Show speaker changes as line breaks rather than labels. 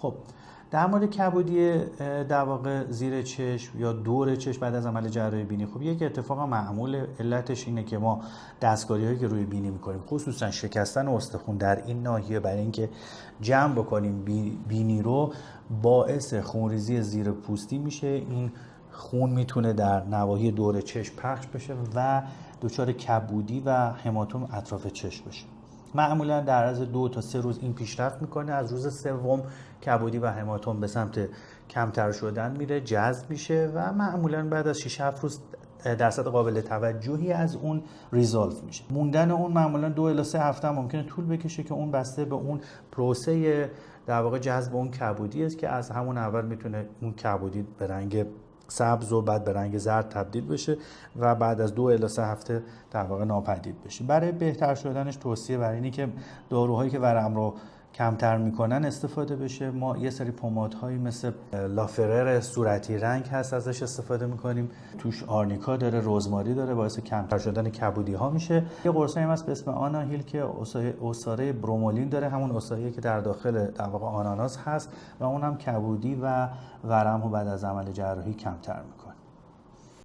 خب در مورد کبودی در واقع زیر چشم یا دور چشم بعد از عمل جراحی بینی، خب یک اتفاق معمول علتش اینه که ما دستکاری‌هایی که روی بینی می‌کنیم، خصوصا شکستن استخوان در این ناحیه برای اینکه جمع بکنیم بینی رو، باعث خونریزی زیر پوستی میشه. این خون میتونه در نواحی دور چشم پخش بشه و دچار کبودی و هماتوم اطراف چشم بشه. معمولا در عرض 2 تا 3 روز این پیشرفت میکنه. از روز سوم کبودی و هماتوم به سمت کمتر شدن میره، جذب میشه و معمولا بعد از 6-7 روز درصد قابل توجهی از اون ریزالف میشه. موندن اون معمولا 2 الی 3 هفته ممکنه طول بکشه که اون بسته به اون پروسه در واقع جذب اون کبودی است که از همون اول میتونه اون کبودی به رنگ سبز و بعد به رنگ زرد تبدیل بشه و بعد از 2 الی 3 هفته در واقع ناپدید بشه. برای بهتر شدنش توصیه بر اینه که داروهایی که ورم رو کمتر میکنن استفاده بشه. ما یه سری پمادهایی مثل لافرر صورتی رنگ هست ازش استفاده میکنیم، توش آرنیکا داره، رزماری داره، باعث کمتر شدن کبودی ها میشه. یه قرصی هم هست به اسم آناهیل که عصاره برومولین داره، همون عصاره‌ای که در داخل در واقع آناناس هست و اونم کبودی و ورم رو بعد از عمل جراحی کمتر میکنه.